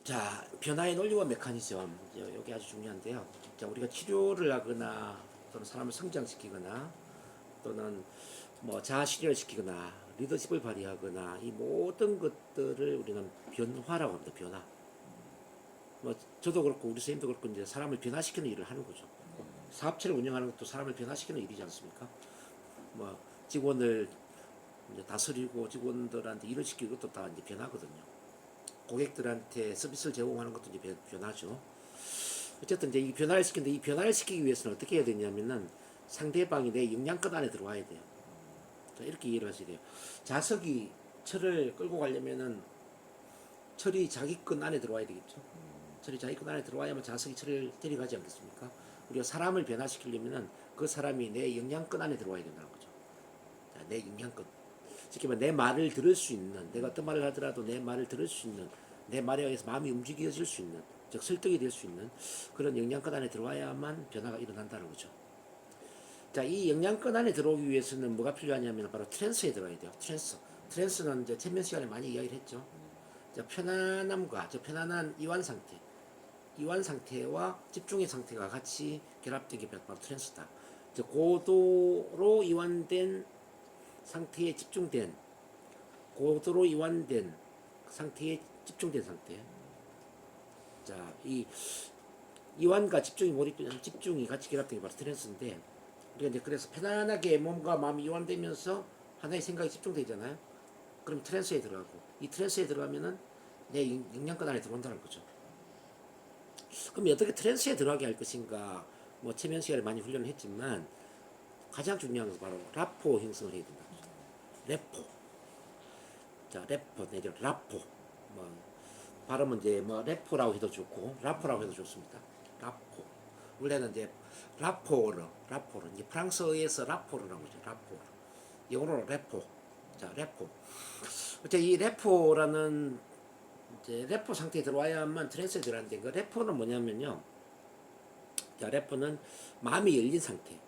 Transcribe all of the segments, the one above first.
자, 변화의 논리와 메커니즘, 이게 아주 중요한데요. 자, 우리가 치료를 하거나 또는 사람을 성장시키거나 또는 뭐 자아 실현을 시키거나 리더십을 발휘하거나 이 모든 것들을 우리는 변화라고 합니다. 변화. 뭐 저도 그렇고 우리 선생님도 그렇고 이제 사람을 변화시키는 일을 하는 거죠. 사업체를 운영하는 것도 사람을 변화시키는 일이지 않습니까? 뭐 직원을 이제 다스리고 직원들한테 일을 시키는 것도 다 이제 변화거든요. 고객들한테 서비스를 제공하는 것도 이제 변화죠. 어쨌든 이제 이 변화를 시키는데 이 변화를 시키기 위해서는 어떻게 해야 되냐면은 상대방이 내 영향권 안에 들어와야 돼요. 자, 이렇게 이해를 하셔야 돼요. 자석이 철을 끌고 가려면은 철이 자기 건 안에 들어와야 되겠죠. 철이 자기 건 안에 들어와야만 자석이 철을 데려가지 않겠습니까? 우리가 사람을 변화시키려면은 그 사람이 내 영향권 안에 들어와야 된다는 거죠. 자, 내 영향권. 쉽게 말해 내 말을 들을 수 있는, 내가 어떤 말을 하더라도 내 말을 들을 수 있는, 내 말에 의해서 마음이 움직여질 수 있는, 즉 설득이 될 수 있는 그런 영향권 안에 들어와야만 변화가 일어난다는 거죠. 자, 이 영향권 안에 들어오기 위해서는 뭐가 필요하냐면 바로 트랜스에 들어가야 돼요. 트랜스는 이제前면 시간에 많이 이야기를 했죠. 자, 편안함과 저 편안한 이완 상태와 집중의 상태가 같이 결합된 게 바로 트랜스다. 저 고도로 이완된 상태에 집중된, 고도로 이완된 상태에 집중된 상태. 자, 이 이완과 집중이 몰입되는 집중이 같이 결합된 게 바로 트랜스인데, 우리가 이제 그래서 편안하게 몸과 마음이 이완되면서 하나의 생각이 집중되잖아요. 그럼 트랜스에 들어가고, 이 트랜스에 들어가면은 내 영향권 안에 들어온다는 거죠. 그럼 어떻게 트랜스에 들어가게 할 것인가? 뭐 체면 시간에 많이 훈련을 했지만 가장 중요한 것은 바로 라포 형성을 해야 된다. 레포. 자, 레포 내지 라포. 뭐 발음은 이제 뭐 레포라고 해도 좋고 라포라고 해도 좋습니다. 라포. 원래는 이제 라포르 이제 프랑스어에서 라포르라고 하죠. 라포르. 영어로 레포. 자, 레포. 어째 이 레포라는 이제 레포 상태에 들어와야만 트랜스에 들어가는데, 그 레포는 뭐냐면요. 자, 레포는 마음이 열린 상태,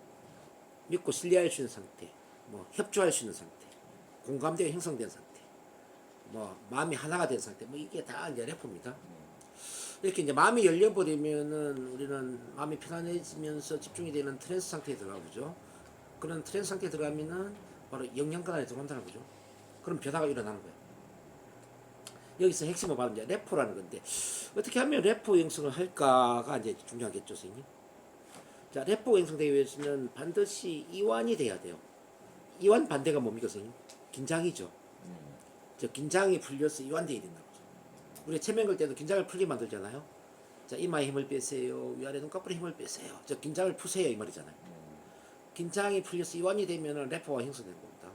믿고 신뢰할 수 있는 상태, 뭐 협조할 수 있는 상태, 공감대가 형성된 상태, 뭐 마음이 하나가 된 상태, 뭐 이게 다 이제 레포입니다. 이렇게 이제 마음이 열려버리면은 우리는 마음이 편안해지면서 집중이 되는 트랜스 상태에 들어가보죠. 그런 트랜스 상태에 들어가면은 바로 영양권 안에 들어간다는 거죠. 그럼 변화가 일어나는 거예요. 여기서 핵심은 바로 이제 레포라는 건데, 어떻게 하면 레포 형성을 할까가 이제 중요하겠죠, 선생님. 자, 레포 형성되기 위해서는 반드시 이완이 돼야 돼요. 이완 반대가 뭡니까, 선생님? 긴장이죠. 저 긴장이 풀려서 이완돼야 된다고. 우리 체면 걸 때도 긴장을 풀게 만들잖아요. 자, 이마에 힘을 빼세요. 위아래 눈꺼풀에 힘을 빼세요. 저 긴장을 푸세요, 이 말이잖아요. 긴장이 풀려서 이완이 되면 레포가 형성되는 겁니다.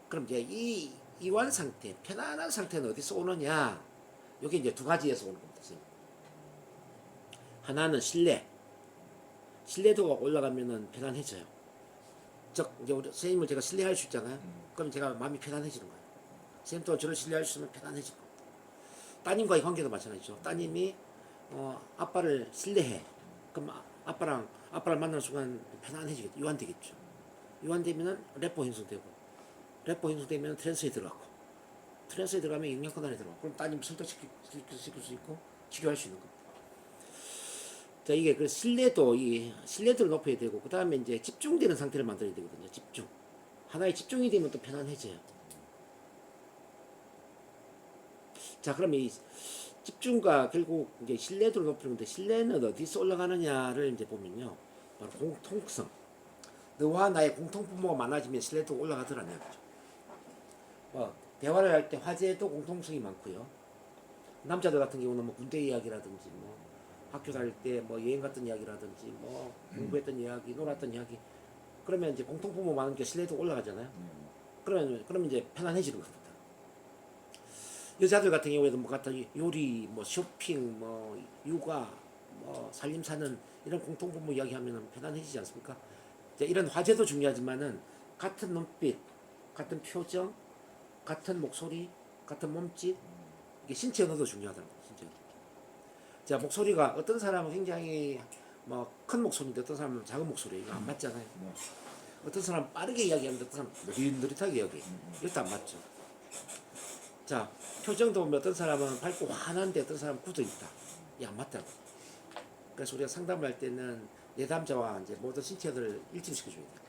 그럼 이제 이 이완 상태, 편안한 상태는 어디서 오느냐? 이게 이제 두 가지에서 오는 겁니다, 선생님. 하나는 신뢰도가 올라가면은 편안해져요. 즉 이제 우리 선생님을 제가 신뢰할 수 있잖아요. 그럼 제가 마음이 편안해지는 거예요. 선생님 또한 저를 신뢰할 수 있으면 편안해질 겁니다. 따님과의 관계도 마찬가지죠. 따님이 아빠를 신뢰해. 그럼 아빠를 만나는 순간 편안해지겠죠. 이완되겠죠. 이완되면은 레포 형성되고, 레포 형성되면 트랜스에 들어가고, 트랜스에 들어가면 영양권 안에 들어가고, 그럼 따님 설득시킬 수 있고 치료할 수 있는 겁니다. 자, 이게 그 신뢰도를 높여야 되고, 그 다음에 이제 집중되는 상태를 만들어야 되거든요. 집중. 하나에 집중이 되면 또 편안해져요. 자, 그럼 이 집중과 결국 이제 신뢰도를 높이는 건데, 신뢰는 어디서 올라가느냐를 이제 보면요. 바로 공통성. 너와 나의 공통분모가 많아지면 신뢰도가 올라가더라는 거죠. 대화를 할 때 화제도 공통성이 많고요. 남자들 같은 경우는 뭐 군대 이야기라든지, 뭐 학교 다닐 때 뭐 여행 갔던 이야기라든지, 뭐 공부했던 이야기, 놀았던 이야기. 그러면 이제 공통분모 많은 게 신뢰도가 올라가잖아요. 그러면 이제 편안해지는 겁니다. 여자들 같은 경우에도 뭐 같은 요리, 뭐 쇼핑, 뭐 육아, 뭐 살림 사는 이런 공통분모 이야기하면 편안해지지 않습니까? 이런 화제도 중요하지만은 같은 눈빛, 같은 표정, 같은 목소리, 같은 몸짓, 이게 신체 언어도 중요하다는 거예요. 신체 언어. 자, 목소리가 어떤 사람은 굉장히 뭐 큰 목소리인데 어떤 사람은 작은 목소리, 이거 안 맞잖아요. 어떤 사람은 빠르게 이야기하는데 어떤 사람은 느릿느릿하게 이야기해. 이것도 안 맞죠. 자, 표정도 보면 어떤 사람은 밝고 환한데 어떤 사람은 굳어있다. 이게 안 맞다고. 그래서 우리가 상담을 할 때는 내담자와 이제 모든 신체들을 일치시켜줘야 돼.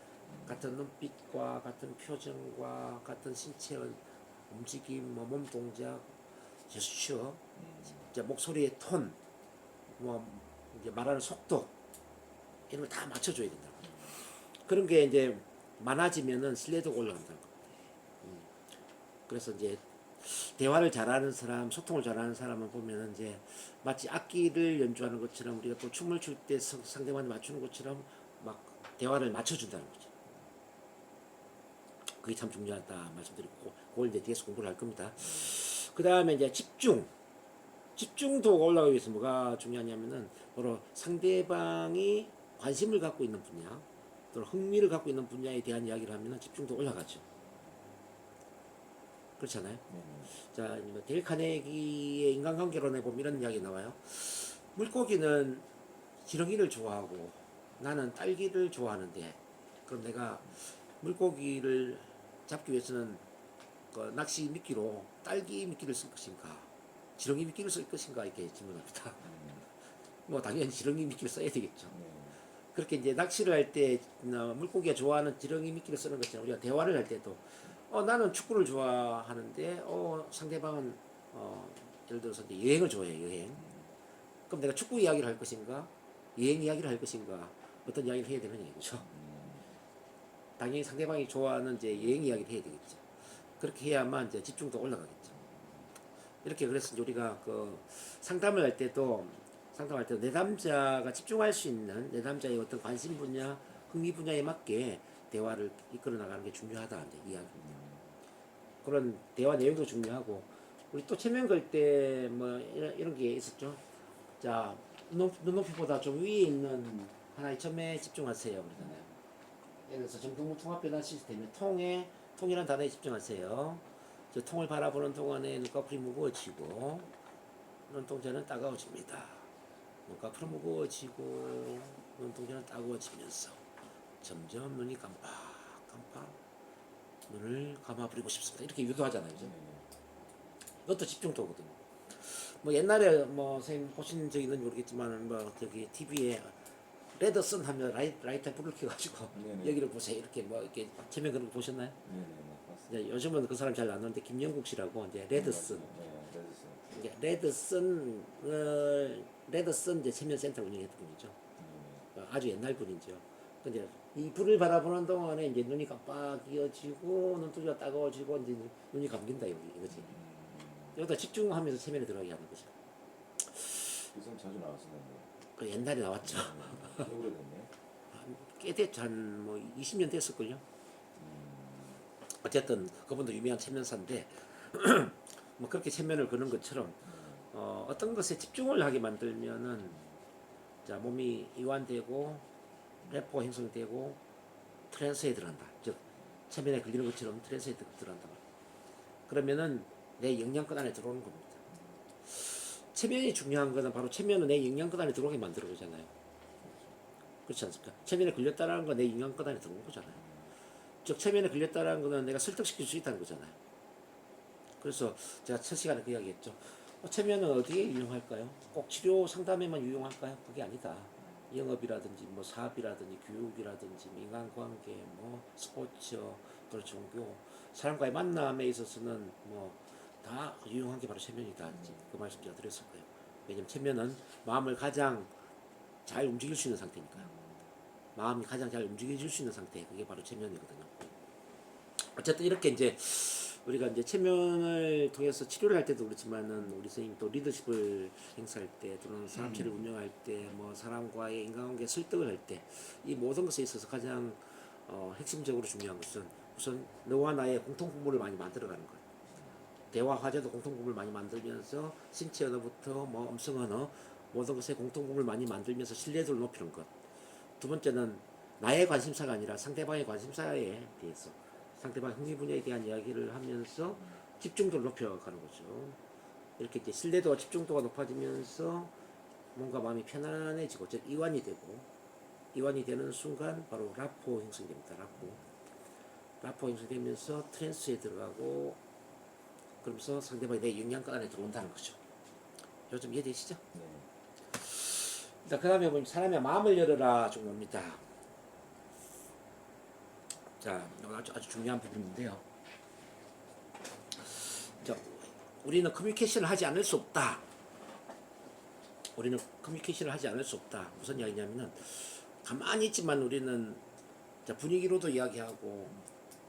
같은 눈빛과 같은 표정과 같은 신체의 움직임, 뭐 몸 동작, 제스처, 이제 목소리의 톤, 뭐 이제 말하는 속도 이런 걸 다 맞춰줘야 된다. 그런 게 이제 많아지면은 신뢰도가 올라간다. 그래서 이제 대화를 잘하는 사람, 소통을 잘하는 사람을 보면은 이제 마치 악기를 연주하는 것처럼 우리가 또 춤을 출 때 상대방을 맞추는 것처럼 막 대화를 맞춰준다는 거죠. 그게 참 중요하다 말씀드리고, 그걸 이제 뒤에서 공부를 할 겁니다. 그 다음에 이제 집중도가 올라가기 위해서 뭐가 중요하냐면은 바로 상대방이 관심을 갖고 있는 분야, 또는 흥미를 갖고 있는 분야에 대한 이야기를 하면은 집중도 올라가죠. 그렇잖아요. 자, 데일 카네기의 인간관계론에 보면 이런 이야기 나와요. 물고기는 지렁이를 좋아하고 나는 딸기를 좋아하는데, 그럼 내가 물고기를 잡기 위해서는 그 낚시 미끼로 딸기 미끼를 쓸 것인가, 지렁이 미끼를 쓸 것인가, 이렇게 질문합니다. 뭐 당연히 지렁이 미끼를 써야 되겠죠. 그렇게 이제 낚시를 할 때 물고기가 좋아하는 지렁이 미끼를 쓰는 것처럼 우리가 대화를 할 때도 나는 축구를 좋아하는데 상대방은 예를 들어서 이제 여행을 좋아해. 여행. 그럼 내가 축구 이야기를 할 것인가, 여행 이야기를 할 것인가, 어떤 이야기를 해야 되느냐 이거죠. 당연히 상대방이 좋아하는 이제 여행 이야기를 해야 되겠죠. 그렇게 해야만 이제 집중도 올라가겠죠. 이렇게 그래서 우리가 그 상담을 할 때도 내담자가 집중할 수 있는 내담자의 어떤 관심 분야, 흥미 분야에 맞게 대화를 이끌어 나가는 게 중요하다 이제 이야기입니다. 그런 대화 내용도 중요하고, 우리 또 체면 걸 때 뭐 이런 게 있었죠. 자, 눈높이보다 좀 위에 있는 하나의 점에 집중하세요 그러잖아요. 예를 들어서 정동문 통합변화 시스템의 통이라는 단어에 집중하세요. 저 통을 바라보는 동안에 눈꺼풀이 무거워지고 눈동자는 따가워집니다. 눈꺼풀은 무거워지고 눈동자는 따가워지면서 점점 눈이 깜빡깜빡 눈을 감아버리고 싶습니다. 이렇게 유도하잖아요. 그죠? 이것도 집중도거든요. 뭐 옛날에 뭐 선생님 보신 적 있는지 모르겠지만 뭐 저기 TV에 레더슨 하면 라이터 불을 켜가지고 여기를 보세요 이렇게 뭐 이렇게 체면 그런 거 보셨나요? 이제 요즘은 그 사람 잘 안 나오는데 김영국 씨라고 이제 레더슨 이제 레더슨 이제 체면 센터 운영했던 분이죠. 아주 옛날 분이죠. 근데 이 불을 바라보는 동안에 이제 눈이 깜빡이어지고 눈동자가 따가워지고 이제 눈이 감긴다 이거지. 여기다 집중하면서 체면에 들어가게 하는 거죠. 그래서 자주 나왔었는데. 그 옛날에 나왔죠. 오래됐네. 꽤 됐죠. 한뭐 20년 됐을걸요. 어쨌든 그분도 유명한 체면사인데 뭐 그렇게 체면을 거는 것처럼 어떤 것에 집중을 하게 만들면은 자 몸이 이완되고 래퍼가 형성되고 트랜스에 들어간다. 즉 체면에 걸리는 것처럼 트랜스에 들어간다. 그러면은 내 영양권 안에 들어오는 겁니다. 체면이 중요한 거는 바로 체면은 내 영양권 안에 들어오게 만드는 거잖아요. 그렇지 않습니까? 체면에 걸렸다라는 건 내 영양권 안에 들어오는 거잖아요. 즉 체면에 걸렸다라는 거는 내가 설득시킬 수 있다는 거잖아요. 그래서 제가 첫 시간에 그 이야기했죠. 체면은 어디에 유용할까요? 꼭 치료 상담에만 유용할까요? 그게 아니다. 영업이라든지 뭐 사업이라든지 교육이라든지 인간관계 뭐 스포츠 또 종교 사람과의 만남에 있어서는 뭐 다 유용한 게 바로 체면이다. 그 말씀 제가 드렸을 거예요. 왜냐면 체면은 마음을 가장 잘 움직일 수 있는 상태니까요. 마음이 가장 잘 움직여질 수 있는 상태, 그게 바로 체면이거든요. 어쨌든 이렇게 이제 우리가 이제 체면을 통해서 치료를 할 때도 그렇지만은 우리 선생님 또 리더십을 행사할 때 또는 사업체를 운영할 때 뭐 사람과의 인간관계 설득을 할 때 이 모든 것에 있어서 가장 핵심적으로 중요한 것은 우선 너와 나의 공통 분모를 많이 만들어가는 거예요. 대화 화제도 공통 분모를 많이 만들면서 신체 언어부터 뭐 음성 언어 모든 것에 공통 분모를 많이 만들면서 신뢰도를 높이는 것. 두 번째는 나의 관심사가 아니라 상대방의 관심사에 대해서 상대방 흥미 분야에 대한 이야기를 하면서 집중도를 높여가는 거죠. 이렇게 이제 신뢰도와 집중도가 높아지면서 뭔가 마음이 편안해지고 즉 이완이 되는 순간 바로 라포 형성됩니다. 라포 형성되면서 트랜스에 들어가고 그러면서 상대방이 내 영향권 안에 들어온다는 거죠. 요즘 이해되시죠? 네. 자, 그 다음에 보면 사람의 마음을 열어라 중요합니다. 자, 이거 아주 중요한 부분인데요. 자, 우리는 커뮤니케이션을 하지 않을 수 없다. 우리는 커뮤니케이션을 하지 않을 수 없다. 무슨 이야기냐면은 가만히 있지만 우리는 자, 분위기로도 이야기하고,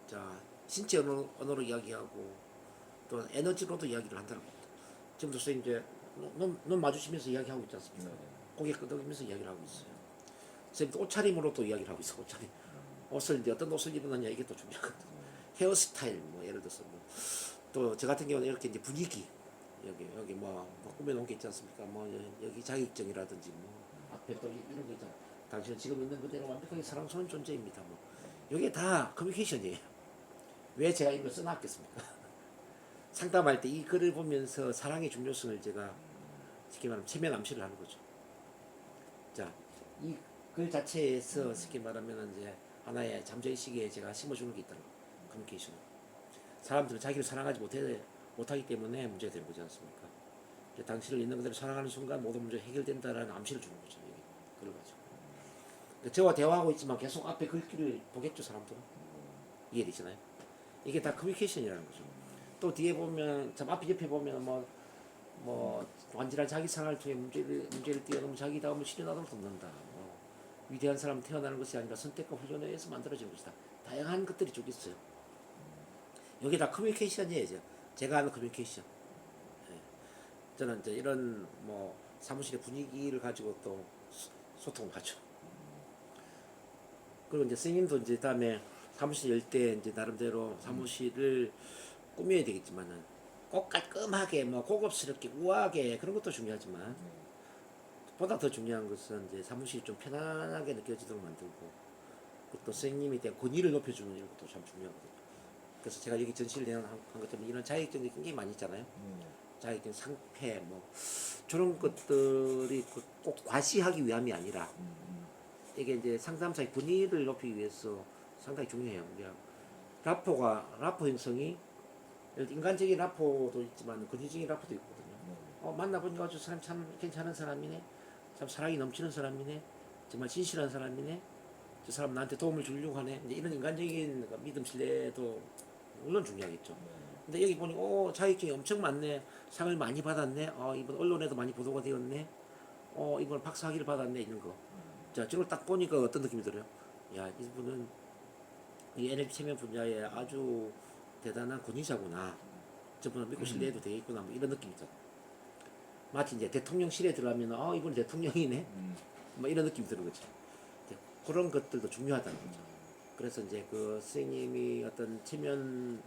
자, 신체 언어로 이야기하고, 또 에너지로도 이야기를 한다는 겁니다. 지금도 선생님 이제 눈 마주치면서 이야기하고 있지 않습니까? 네. 고개 끄덕이면서 이야기를 하고 있어요. 선생님도 옷차림으로도 이야기를 하고 있어. 옷차림. 옷을 이제 어떤 옷을 입느냐 이게 또 중요하거든요. 헤어스타일 뭐 예를 들어서 뭐 또 저 같은 경우는 이렇게 이제 분위기 여기 뭐 꾸며놓은 게 있지 않습니까? 뭐 여기 자격증이라든지 뭐 앞에 또 이런 거 있잖아. 당신은 지금 있는 그대로 완벽하게 사랑스러운 존재입니다. 뭐 이게 다 커뮤니케이션이에요. 왜 제가 이걸 써놨겠습니까? 상담할 때 이 글을 보면서 사랑의 중요성을 제가 쉽게 말하면 체면 암시를 하는 거죠. 자, 이 글 자체에서 쉽게 말하면 이제 하나의 잠재의식에 제가 심어주는 게 있다는 거예요. 커뮤니케이션. 사람들은 자기를 사랑하지 못하기 때문에 문제가 되는 거지 않습니까? 이제 당신을 있는 그대로 사랑하는 순간 모든 문제가 해결된다라는 암시를 주는 거죠. 그걸 가지고. 저와 대화하고 있지만 계속 앞에 글귀를 보겠죠, 사람들은. 이해되시나요? 이게 다 커뮤니케이션이라는 거죠. 또 뒤에 보면, 참 앞에 옆에 보면 뭐 완전한 자기 상을 통해 문제를 뛰어넘은 자기 다음을 실현하도록 돕는다. 뭐, 위대한 사람 태어나는 것이 아니라 선택과 훈련에 의해서 만들어지는 것이다. 다양한 것들이 쭉 있어요. 여기 다 커뮤니케이션이에요. 제가 하는 커뮤니케이션. 예. 저는 이제 이런 뭐 사무실의 분위기를 가지고 또 소통을 하죠. 그리고 이제 선생님도 이제 다음에 사무실 열 때 이제 나름대로 사무실을 꾸며야 되겠지만은 꼭 깔끔하게 뭐 고급스럽게 우아하게 그런 것도 중요하지만 보다 더 중요한 것은 이제 사무실이 좀 편안하게 느껴지도록 만들고 또 선생님에 대한 권위를 높여주는 이런 것도 참 중요하거든요. 그래서 제가 여기 전시를 한 것처럼 이런 자격증이 굉장히 많이 있잖아요. 자격증 상패 뭐 저런 것들이 꼭 과시하기 위함이 아니라 이게 이제 상담사의 권위를 높이기 위해서 상당히 중요해요. 그냥 라포 형성이 인간적인 라포도 있지만 권위적인 라포도 있거든요. 만나보니까 저 사람 참 괜찮은 사람이네. 참 사랑이 넘치는 사람이네. 정말 진실한 사람이네. 저 사람 나한테 도움을 주려고 하네. 이제 이런 인간적인 믿음 신뢰도 물론 중요하겠죠. 근데 여기 보니 자격증이 엄청 많네. 상을 많이 받았네. 이번 언론에도 많이 보도가 되었네. 이번 박사학위를 받았네. 이런 거. 자, 저걸 딱 보니까 어떤 느낌이 들어요? 야, 이분은 이 NLP 체면 분야에 아주 대단한 권위자구나. 저분은 믿고 신뢰해도 되겠구나. 뭐 이런 느낌이 있잖아. 마치 이제 대통령실에 들어가면 이분 대통령이네. 뭐 이런 느낌이 드는 거죠. 그런 것들도 중요하다는 거죠. 그래서 이제 그 선생님이 어떤 체면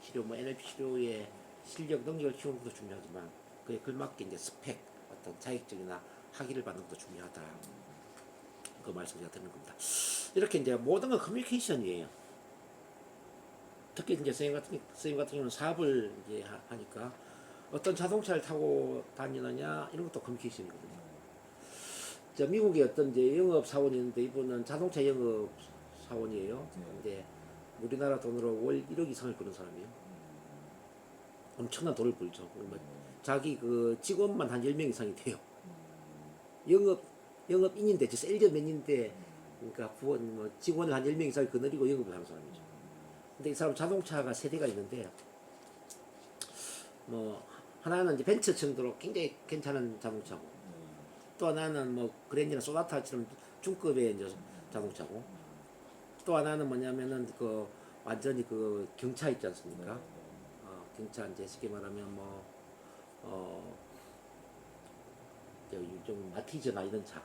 치료, 뭐 NLP 치료의 실력, 능력을 키우는 것도 중요하지만 그에 걸맞게 이제 스펙, 어떤 자격증이나 학위를 받는 것도 중요하다. 그 말씀 제가 드리는 겁니다. 이렇게 이제 모든 건 커뮤니케이션이에요. 특히 이제 선생님 같은 경우는 사업을 이제 하니까 어떤 자동차를 타고 다니느냐 이런 것도 커뮤니케이션이거든요. 저 미국에 어떤 이제 영업 사원이 있는데 이분은 자동차 영업 사원이에요. 근데 우리나라 돈으로 월 1억 이상을 버는 사람이에요. 엄청난 돈을 벌죠. 자기 그 직원만 한 10명 이상이 돼요. 영업인인데, 저 셀즈맨인데, 그러니까 부원, 뭐 직원을 한 10명 이상이 거느리고 영업을 하는 사람이죠. 근데 이 사람 자동차가 세 대가 있는데, 뭐, 하나는 이제 벤츠 정도로 굉장히 괜찮은 자동차고, 또 하나는 뭐, 그랜디나 소나타처럼 중급의 이제 자동차고, 또 하나는 뭐냐면은 완전히 경차 있지 않습니까? 경차 이제 쉽게 말하면 좀 마티즈나 이런 차.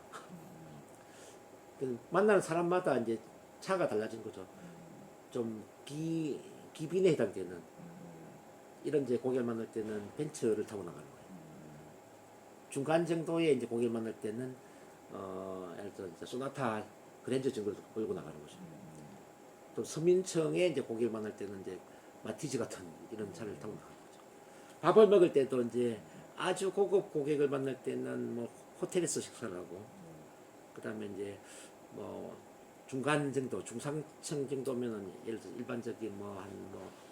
만나는 사람마다 이제 차가 달라진 거죠. 좀 기빈에 해당되는 이런 이제 고객을 만날 때는 벤츠를 타고 나가는 거예요. 중간 정도의 이제 고객을 만날 때는 예를 들어 이제 소나타 그랜저 정도를 끌고 나가는 거죠. 또 서민층의 이제 고객을 만날 때는 이제 마티즈 같은 이런 차를 타고 나가는 거죠. 밥을 먹을 때도 이제 아주 고급 고객을 만날 때는 뭐 호텔에서 식사를 하고, 그 다음에 이제 뭐 중간 정도, 중상층 정도면은 예를 들어 일반적인 뭐 한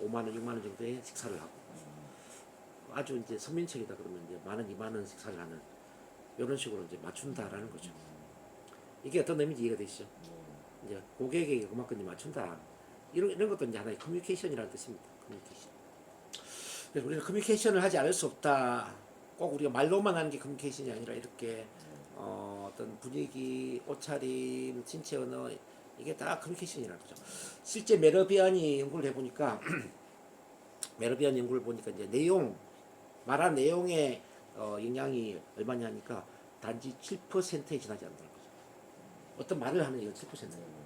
5만 원, 6만 원 정도의 식사를 하고, 아주 이제 서민층이다 그러면 이제 10,000원, 20,000원씩 살라는 이런 식으로 이제 맞춘다라는 거죠. 이게 어떤 의미인지 이해가 되시죠? 이제 고객에게 그만큼 이제 맞춘다. 이런 것도 이제 하나의 커뮤니케이션이라는 뜻입니다. 커뮤니케이션. 그래서 우리는 커뮤니케이션을 하지 않을 수 없다. 꼭 우리가 말로만 하는 게 커뮤니케이션이 아니라 이렇게 어떤 분위기, 옷차림, 신체 언어 이게 다 커뮤니케이션이라는 거죠. 실제 메러비안이 연구를 해보니까 메러비안 연구를 보니까 이제 내용 말한 내용의 영향이 얼마냐 하니까 단지 7%에 지나지 않는다는 거죠. 어떤 말을 하는 이건 7%예요.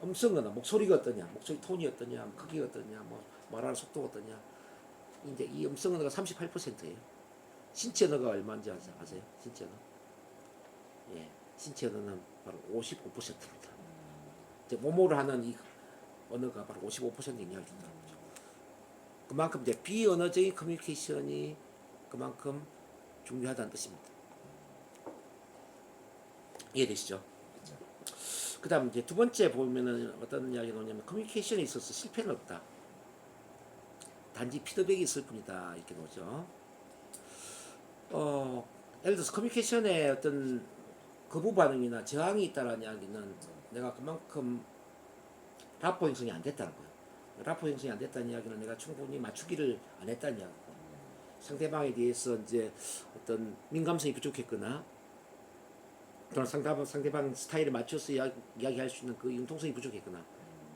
음성 언어, 목소리가 어떠냐, 목소리 톤이 어떠냐, 크기가 어떠냐, 뭐 말하는 속도가 어떠냐. 이제 이 음성 언어가 38%예요. 신체 언어가 얼마인지 아세요? 신체 언어? 예, 신체 언어는 바로 55%입니다. 이제 모모를 하는 이 언어가 바로 55% 영향을 준다는 거죠. 그만큼 이제 비언어적인 커뮤니케이션이 그만큼 중요하다는 뜻입니다. 이해되시죠? 그 다음 이제 두 번째 보면은 어떤 이야기 나오냐면 커뮤니케이션에 있어서 실패는 없다. 단지 피드백이 있을 뿐이다. 이렇게 나오죠. 예를 들어서 커뮤니케이션에 어떤 거부 반응이나 저항이 있다는 이야기는 내가 그만큼 라포 형성이 안 됐다는 거예요. 라포 형성이 안 됐다는 이야기는 내가 충분히 맞추기를 안 했다는 이야기고, 상대방에 대해서 이제 어떤 민감성이 부족했거나 또는 상대방 스타일에 맞춰서 이야기할 수 있는 그 융통성이 부족했거나,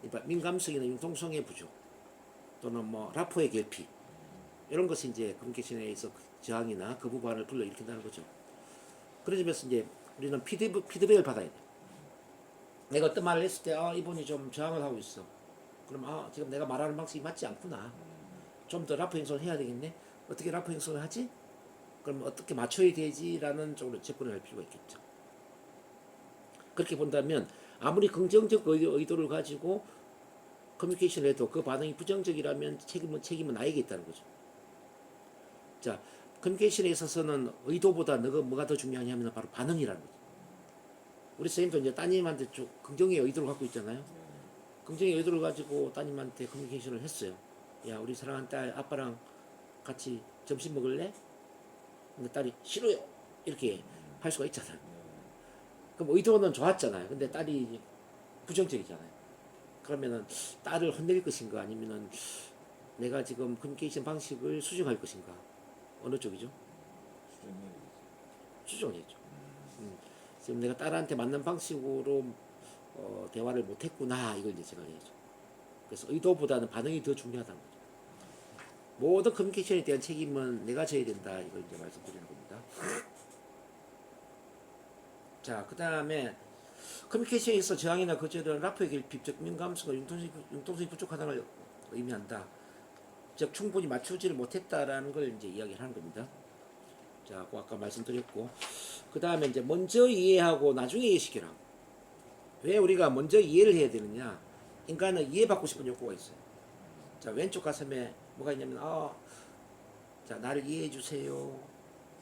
그러니까 민감성이나 융통성의 부족 또는 뭐 라포의 결핍 이런 것이 이제 커뮤니케이션에 있어 저항이나 거부 반응을 불러일으킨다는 거죠. 그런 점에서 이제 우리는 피드백을 받아야 돼. 내가 어떤 말을 했을 때 이분이 좀 저항을 하고 있어. 그럼 지금 내가 말하는 방식이 맞지 않구나. 좀 더 라프 행동을 해야 되겠네. 어떻게 라프 행동을 하지? 그럼 어떻게 맞춰야 되지라는 쪽으로 접근을 할 필요가 있겠죠. 그렇게 본다면 아무리 긍정적 의도를 가지고 커뮤니케이션을 해도 그 반응이 부정적이라면 책임은 나에게 있다는 거죠. 자, 커뮤니케이션에 있어서는 의도보다 뭐가 더 중요하냐면 바로 반응이라는 거죠. 우리 선생님도 이제 따님한테 좀 긍정의 의도를 갖고 있잖아요. 긍정의 의도를 가지고 따님한테 커뮤니케이션을 했어요. 야, 우리 사랑하는 딸 아빠랑 같이 점심 먹을래? 근데 딸이 싫어요. 이렇게 할 수가 있잖아요. 그럼 의도는 좋았잖아요. 근데 딸이 부정적이잖아요. 그러면은 딸을 혼낼 것인가 아니면은 내가 지금 커뮤니케이션 방식을 수정할 것인가? 어느 쪽이죠? 수정해야죠. 지금 내가 딸한테 맞는 방식으로 대화를 못했구나 이걸 이제 생각해야죠. 그래서 의도보다는 반응이 더 중요하다는 거죠. 모든 커뮤니케이션에 대한 책임은 내가 져야 된다 이걸 이제 말씀드리는 겁니다. 자, 그 다음에 커뮤니케이션에서 저항이나 거절은 라프의 결핍, 즉 민감성과 융통성이 부족하다는 걸 의미한다. 즉 충분히 맞추지를 못했다라는 걸 이제 이야기를 하는 겁니다. 자, 아까 말씀드렸고, 그 다음에 이제 먼저 이해하고 나중에 이해시키라. 왜 우리가 먼저 이해를 해야 되느냐? 인간은 이해받고 싶은 욕구가 있어요. 자, 왼쪽 가슴에 뭐가 있냐면, 자, 나를 이해해 주세요.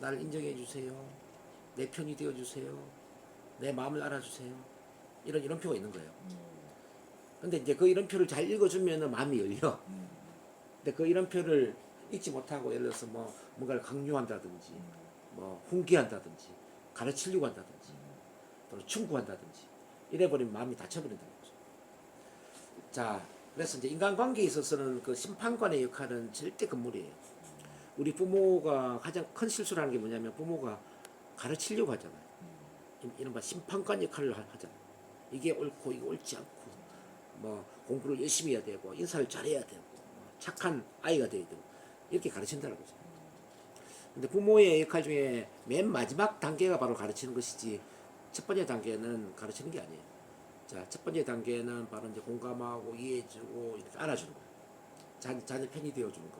나를 인정해 주세요. 내 편이 되어 주세요. 내 마음을 알아주세요. 이런 표가 있는 거예요. 근데 이제 그 이름표를 잘 읽어주면 마음이 열려. 근데 그 이름표를 읽지 못하고 예를 들어서 뭔가를 강요한다든지, 훈계한다든지, 가르치려고 한다든지, 또는 충고한다든지, 이래버리면 마음이 닫혀버린다는 거죠. 자, 그래서 이제 인간관계에 있어서는 그 심판관의 역할은 절대 금물이에요. 우리 부모가 가장 큰 실수라는 게 뭐냐면 부모가 가르치려고 하잖아요. 이른바 심판관 역할을 하잖아요. 이게 옳고 이게 옳지 않고, 공부를 열심히 해야 되고, 인사를 잘해야 되고, 착한 아이가 돼야 되고, 이렇게 가르친다는 거죠. 근데 부모의 역할 중에 맨 마지막 단계가 바로 가르치는 것이지, 첫 번째 단계는 가르치는 게 아니에요. 자, 첫 번째 단계는 바로 이제 공감하고 이해해주고 이렇게 알아주는 거예요. 자녀 편이 되어주는 거.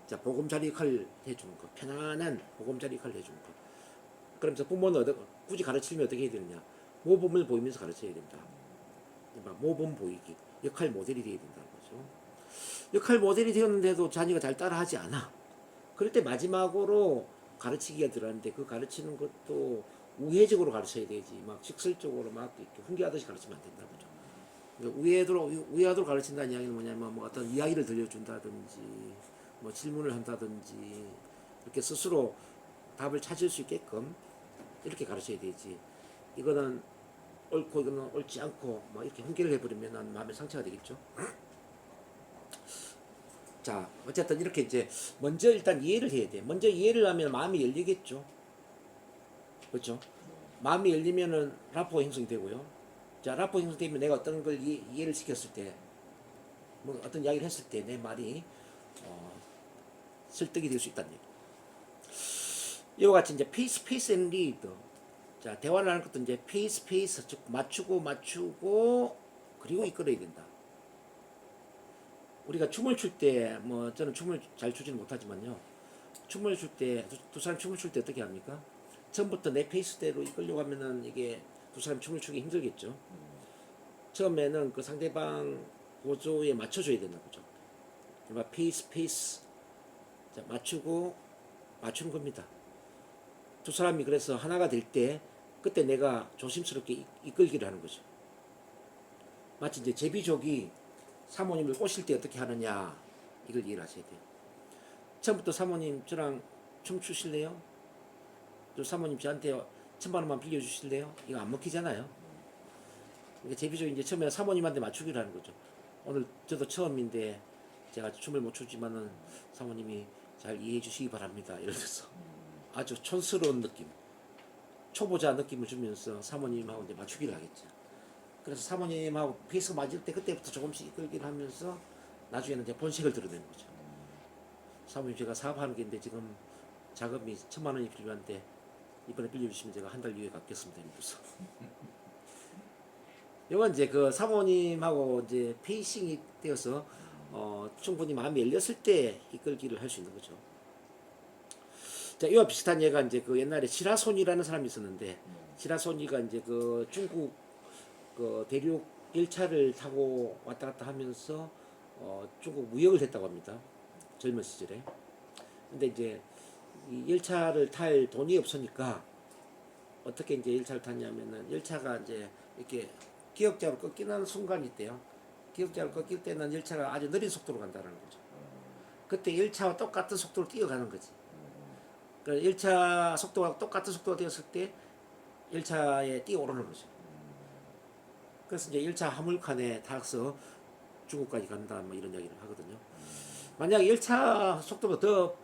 자, 보금자리 역할을 해주는 거. 편안한 보금자리 역할을 해주는 거. 그러면서 부모는 굳이 가르치려면 어떻게 해야 되느냐? 모범을 보이면서 가르쳐야 된다. 모범 보이기. 역할 모델이 되어야 된다는 거죠. 역할 모델이 되었는데도 자녀가 잘 따라하지 않아. 그럴 때 마지막으로 가르치기가 들어가는데 그 가르치는 것도 우회적으로 가르쳐야 되지. 막 직설적으로 막 이렇게 훈계하듯이 가르치면 안 된다는 거죠. 그러니까 우회하도록 가르친다는 이야기는 뭐냐면 어떤 이야기를 들려준다든지 뭐 질문을 한다든지 이렇게 스스로 답을 찾을 수 있게끔 이렇게 가르쳐야 되지. 이거는 옳고 이거는 옳지 않고 막 이렇게 훈계를 해버리면 마음에 상처가 되겠죠. 자, 어쨌든 이렇게 이제 먼저 일단 이해를 해야 돼. 먼저 이해를 하면 마음이 열리겠죠. 그렇죠? 마음이 열리면은 라포가 형성이 되고요. 자, 라포 형성되면 내가 어떤 걸 이해를 시켰을 때, 뭐 어떤 이야기를 했을 때 내 말이 설득이 될 수 있다는 얘기. 이와 같이 이제 페이스 앤 리드. 자, 대화를 하는 것도 이제 페이스 즉 맞추고 그리고 이끌어야 된다. 우리가 춤을 출 때 뭐 저는 춤을 잘 추지는 못하지만요. 춤을 출 때 두 사람 춤을 출 때 어떻게 합니까? 처음부터 내 페이스대로 이끌려고 하면은 이게 두 사람 춤을 추기 힘들겠죠. 처음에는 그 상대방 고조에 맞춰줘야 된다 보죠. 그러니까 페이스 자, 맞추는 겁니다. 두 사람이 그래서 하나가 될 때 그때 내가 조심스럽게 이끌기를 하는 거죠. 마치 이제 제비족이 사모님을 꼬실 때 어떻게 하느냐 이걸 이해를 하셔야 돼요. 처음부터 사모님 저랑 춤추실래요? 또 사모님 저한테 1,000만 원만 빌려주실래요? 이거 안 먹히잖아요. 그러니까 제비족이 이제 처음에 사모님한테 맞추기를 하는 거죠. 오늘 저도 처음인데 제가 춤을 못 추지만은 사모님이 잘 이해해 주시기 바랍니다. 이런 데서 아주 촌스러운 느낌, 초보자 느낌을 주면서 사모님하고 이제 맞추기를 하겠죠. 그래서 사모님하고 페이스가 맞을 때 그때부터 조금씩 이끌기를 하면서 나중에는 이제 본색을 드러내는 거죠. 사모님 제가 사업하는 게 있는데 지금 자금이 1,000만 원이 필요한데 이번에 빌려주시면 제가 한 달 이후에 갚겠습니다. 이러면서. 이건 이제 그 사모님하고 이제 페이싱이 되어서 충분히 마음이 열렸을 때 이끌기를 할 수 있는 거죠. 자, 이와 비슷한 예가 이제 그 옛날에 시라손이라는 사람이 있었는데 시라손이가 이제 그 중국 그 대륙 열차를 타고 왔다 갔다 하면서 중국 무역을 했다고 합니다. 젊은 시절에. 근데 이제 이 열차를 탈 돈이 없으니까 어떻게 이제 열차를 탔냐면은 열차가 이제 이렇게 기역자로 꺾이는 순간이 있대요. 기역자로 꺾일 때는 열차가 아주 느린 속도로 간다는 거죠. 그때 열차와 똑같은 속도로 뛰어가는 거지. 그러니까 열차 속도와 똑같은 속도가 되었을 때 열차에 뛰어오르는 거죠. 그래서 이제 열차 화물칸에 타서 중국까지 간다 뭐 이런 이야기를 하거든요. 만약 열차 속도가 더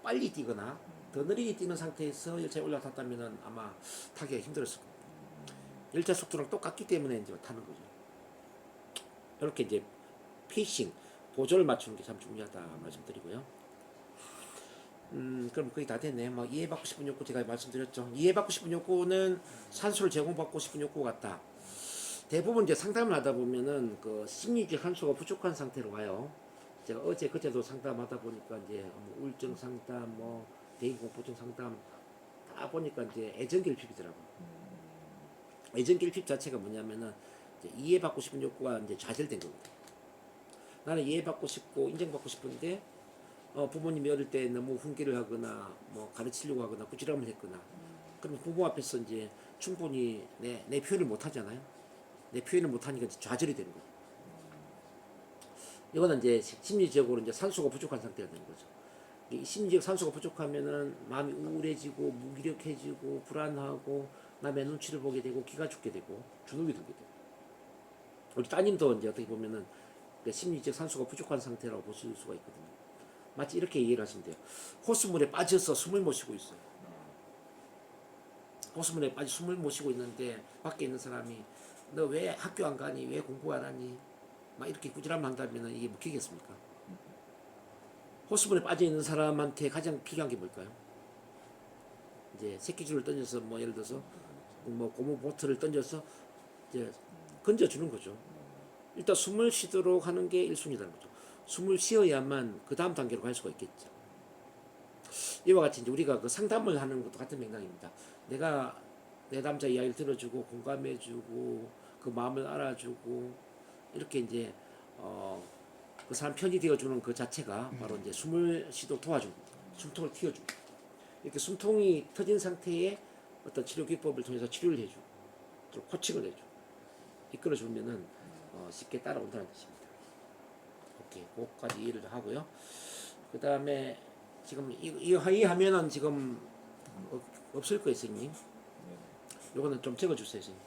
빨리 뛰거나 더 느리게 뛰는 상태에서 열차에 올라탔다면 아마 타기가 힘들었을 겁니다. 열차 속도랑 똑같기 때문에 이제 타는 거죠. 이렇게 이제 페이싱, 보조를 맞추는 게 참 중요하다 말씀드리고요. 그럼 거의 다 됐네. 막 이해받고 싶은 욕구 제가 말씀드렸죠. 이해받고 싶은 욕구는 산소를 제공받고 싶은 욕구 같다. 대부분 이제 상담을 하다 보면은 그 심리적 산소가 부족한 상태로 와요. 제가 어제 그제도 상담하다 보니까 이제 뭐 우울증 상담, 뭐 대인공포증 상담 다 보니까 이제 애정결핍이더라고. 애정결핍 자체가 뭐냐면은 이제 이해받고 싶은 욕구가 이제 좌절된 겁니다. 나는 이해받고 싶고 인정받고 싶은데 부모님이 어릴 때 너무 훈계를 하거나 뭐 가르치려고 하거나 꾸지람을 했거나 그럼 부모 앞에서 이제 충분히 내 표현을 못 하잖아요. 내 표현을 못 하니까 좌절이 되는 거예요. 이거는 이제 심리적으로 이제 산소가 부족한 상태가 되는 거죠. 이 심리적 산소가 부족하면은 마음이 우울해지고 무기력해지고 불안하고 남의 눈치를 보게 되고 기가 죽게 되고 주눅이 들게 되고 우리 따님도 이제 어떻게 보면은 심리적 산소가 부족한 상태라고 보실 수가 있거든요. 마치 이렇게 이해를 하시면 돼요. 호수물에 빠져서 숨을 못 쉬고 있어요. 호수물에 빠져 숨을 못 쉬고 있는데 밖에 있는 사람이 너 왜 학교 안 가니? 왜 공부 안 하니? 막 이렇게 꾸지람 한다면 이게 먹히겠습니까? 호수물에 빠져 있는 사람한테 가장 필요한 게 뭘까요? 이제 새끼줄을 던져서 뭐 예를 들어서 뭐 고무 보트를 던져서 이제 건져주는 거죠. 일단 숨을 쉬도록 하는 게 1순위라는 거죠. 숨을 쉬어야만 그 다음 단계로 갈 수가 있겠죠. 이와 같이 이제 우리가 그 상담을 하는 것도 같은 맥락입니다. 내가 내 남자 이야기를 들어주고 공감해주고 그 마음을 알아주고 이렇게 이제 그 사람 편이 되어주는 그 자체가 바로 이제 숨을 쉬도록 도와줍니다. 숨통을 틔워줍니다. 이렇게 숨통이 터진 상태에 어떤 치료 기법을 통해서 치료를 해주고 또 코칭을 해주고 이끌어주면은 쉽게 따라온다는 뜻입니다. 오케이, 그것까지 이해를 하고요. 그 다음에 지금 이 화면은 지금 없을 거예요, 선생님. 네. 요거는 좀 적어주세요, 선생님.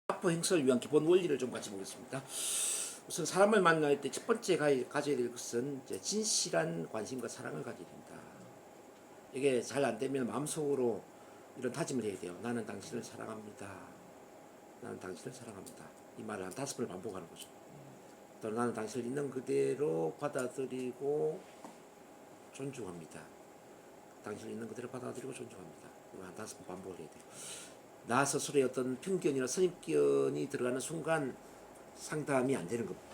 학부 행사를 위한 기본 원리를 좀 같이 보겠습니다. 우선 사람을 만날 때 첫 번째 가져야 될 것은 이제 진실한 관심과 사랑을 가져야 된다. 이게 잘 안 되면 마음속으로 이런 다짐을 해야 돼요. 나는 당신을 사랑합니다. 나는 당신을 사랑합니다. 이 말을 한 5번 반복하는 거죠. 또 나는 당신을 있는 그대로 받아들이고 존중합니다. 당신을 있는 그대로 받아들이고 존중합니다. 이거 한 5번 반복을 해야 돼요. 나 스스로의 어떤 편견이나 선입견이 들어가는 순간 상담이 안 되는 겁니다.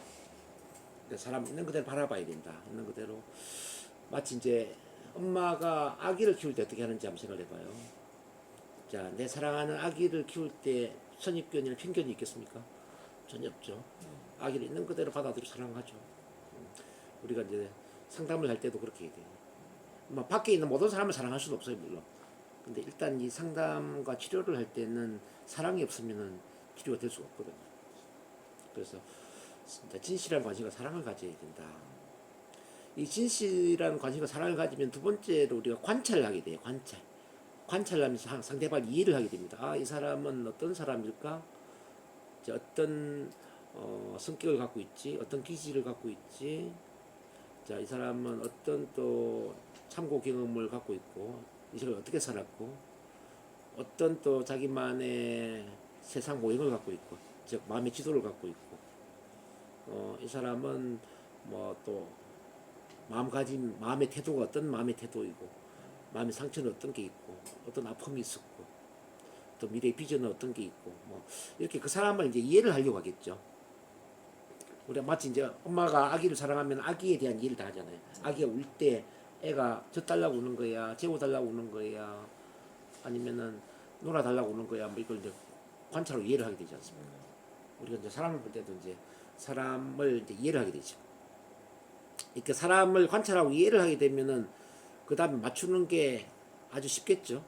사람 있는 그대로 바라봐야 된다. 있는 그대로. 마치 이제 엄마가 아기를 키울 때 어떻게 하는지 한번 생각해 봐요. 자, 내 사랑하는 아기를 키울 때 선입견이나 편견이 있겠습니까? 전혀 없죠. 아기를 있는 그대로 받아들이고 사랑하죠. 우리가 이제 상담을 할 때도 그렇게 해야 돼요. 뭐 밖에 있는 모든 사람을 사랑할 수는 없어요, 물론. 근데 일단 이 상담과 치료를 할 때는 사랑이 없으면은 치료가 될 수가 없거든요. 그래서 진짜 진실한 관심과 사랑을 가져야 된다. 이 진실한 관심과 사랑을 가지면 두 번째로 우리가 관찰을 하게 돼요. 관찰을 하면서 상대방 이해를 하게 됩니다. 아, 이 사람은 어떤 사람일까? 어떤 성격을 갖고 있지? 어떤 기질을 갖고 있지? 자, 이 사람은 어떤 또 참고 경험을 갖고 있고, 이 사람이 어떻게 살았고, 어떤 또 자기만의 세상 모형을 갖고 있고, 즉 마음의 지도를 갖고 있고, 이 사람은 뭐 또 마음의 태도가 어떤 마음의 태도이고, 마음의 상처는 어떤 게 있고, 어떤 아픔이 있었고, 또 미래의 비전은 어떤 게 있고, 뭐 이렇게 그 사람을 이제 이해를 하려고 하겠죠. 우리가 마치 이제 엄마가 아기를 사랑하면 아기에 대한 이해를 다 하잖아요. 아기가 울 때 애가 젖달라고 우는 거야, 재워달라고 우는 거야, 아니면은 놀아달라고 우는 거야, 뭐 이걸 이제 관찰로 이해를 하게 되지 않습니까? 우리가 이제 사람을 볼 때도 이제 사람을 이제 이해를 하게 되죠. 이렇게 사람을 관찰하고 이해를 하게 되면은 그 다음에 맞추는 게 아주 쉽겠죠.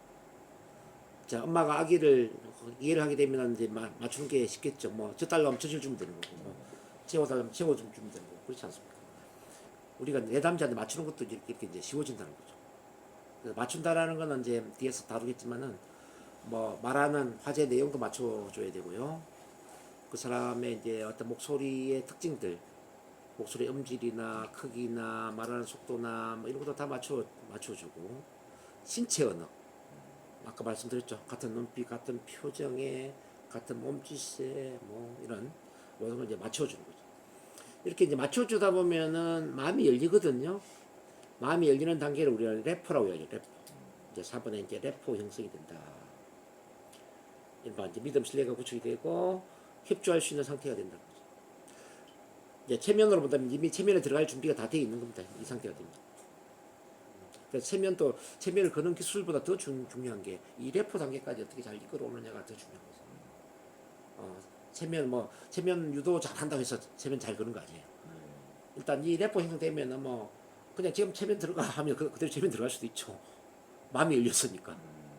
자, 엄마가 아기를 이해를 하게 되면 이제 맞추는 게 쉽겠죠. 뭐 젖달라면 젖을 주면 되는 거고, 뭐 재워달라면 재워주면 되는 거고, 그렇지 않습니까? 우리가 내담자한테 맞추는 것도 이렇게 이제 쉬워진다는 거죠. 그래서 맞춘다라는 거는 이제 뒤에서 다루겠지만은 뭐 말하는 화제 내용도 맞춰줘야 되고요. 그 사람의 이제 어떤 목소리의 특징들, 목소리 음질이나 크기나 말하는 속도나 뭐 이런 것도 다 맞춰주고, 신체 언어, 아까 말씀드렸죠. 같은 눈빛, 같은 표정에, 같은 몸짓에 뭐 이런 모든 걸 이제 맞춰주는 거죠. 이렇게 이제 맞춰주다 보면은 마음이 열리거든요. 마음이 열리는 단계를 우리가 래퍼라고 해야죠. 래퍼. 이제 4번에 이제 래퍼 형성이 된다. 일반 이제 믿음 신뢰가 구축이 되고 협조할 수 있는 상태가 된다. 이제 체면으로 본다면 이미 체면에 들어갈 준비가 다 되어 있는 겁니다. 이 상태가 됩니다. 그래서 체면을 거는 기술보다 더 중요한 게 이 래퍼 단계까지 어떻게 잘 이끌어오느냐가 더 중요한 거죠. 체면 유도 잘 한다고 해서 체면 잘 거는 거 아니에요. 일단 이 래퍼 형성되면은 뭐 그냥 지금 체면 들어가 하면 그대로 체면 들어갈 수도 있죠. 마음이 열렸으니까.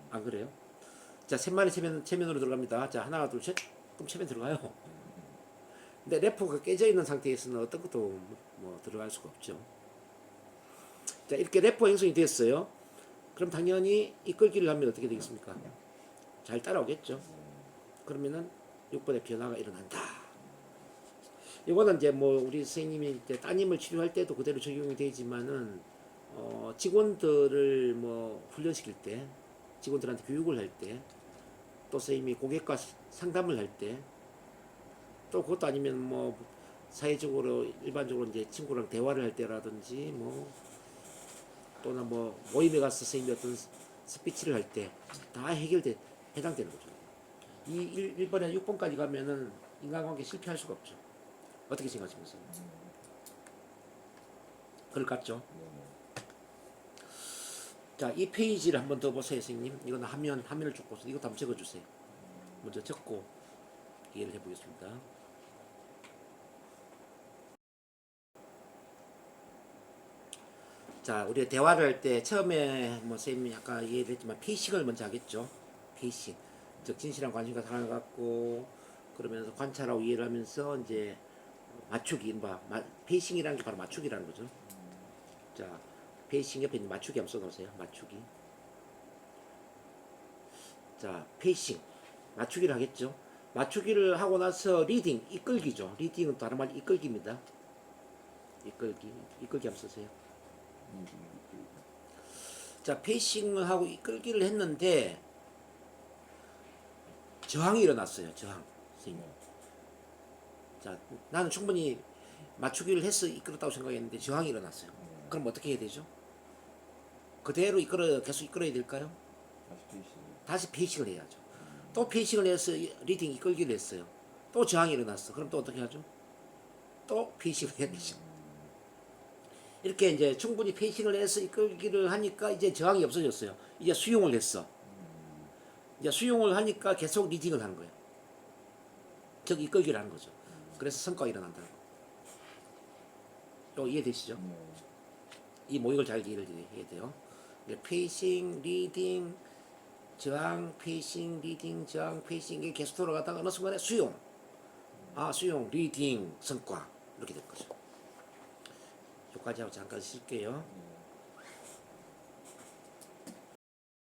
안 그래요? 자, 셋만의 체면으로 들어갑니다. 자, 하나, 둘, 셋. 그럼 체면 들어가요. 근데 래퍼가 깨져 있는 상태에서는 어떤 것도 뭐 들어갈 수가 없죠. 자, 이렇게 래퍼 형성이 됐어요. 그럼 당연히 이끌기를 하면 어떻게 되겠습니까? 잘 따라오겠죠. 그러면은 6번의 변화가 일어난다. 이거는 이제 뭐 우리 선생님이 이제 따님을 치료할 때도 그대로 적용이 되지만은 직원들을 뭐 훈련시킬 때, 직원들한테 교육을 할 때, 또 선생님이 고객과 상담을 할 때, 또 그것도 아니면 뭐 사회적으로 일반적으로 이제 친구랑 대화를 할 때라든지 뭐 또는 뭐 모임에 가서 선생님이 어떤 스피치를 할 때 다 해당되는 거죠. 이 1번에 6번까지 가면은 인간관계 실패할 수가 없죠. 어떻게 생각하시면서? 그럴 것 같죠? 자, 이 페이지를 한번 더 보세요, 선생님. 이거는 화면을 쭉 보세요. 이것도 한번 적어주세요. 먼저 적고 이해를 해보겠습니다. 자, 우리가 대화를 할 때 처음에 뭐 선생님이 아까 얘기를 했지만 페이싱을 먼저 하겠죠. 페이싱. 즉 진실한 관심과 사랑을 갖고 그러면서 관찰하고 이해를 하면서 이제 맞추기, 페이싱이라는 게 바로 맞추기라는 거죠. 자, 페이싱 옆에 있는 맞추기 한번 써놓으세요. 맞추기. 자, 페이싱. 맞추기를 하겠죠. 맞추기를 하고 나서 리딩, 이끌기죠. 리딩은 다른 말 이끌기입니다. 이끌기 한번 쓰세요. 자, 페이싱을 하고 이끌기를 했는데 저항이 일어났어요. 저항. 선생님. 자, 나는 충분히 맞추기를 해서 이끌었다고 생각했는데 저항이 일어났어요. 그럼 어떻게 해야 되죠? 그대로 계속 이끌어야 될까요? 다시 페이싱을 해야죠. 또 페이싱을 해서 리딩 이끌기를 했어요. 또 저항이 일어났어. 그럼 또 어떻게 하죠? 또 페이싱을 해야 되죠. 이렇게 이제 충분히 페이싱을 해서 이끌기를 하니까 이제 저항이 없어졌어요. 이제 수용을 했어. 이제 수용을 하니까 계속 리딩을 하는 거예요. 즉 이끌기를 하는 거죠. 그래서 성과가 일어난다고. 또 이해되시죠? 이 모욕을 잘 이해를 해야 돼요. 페이싱, 리딩, 저항, 페이싱, 리딩, 저항, 페이싱 이게 계속 돌아가다가 어느 순간에 수용. 수용, 리딩, 성과 이렇게 될 거죠. 여기까지 하고 잠깐 쉴게요.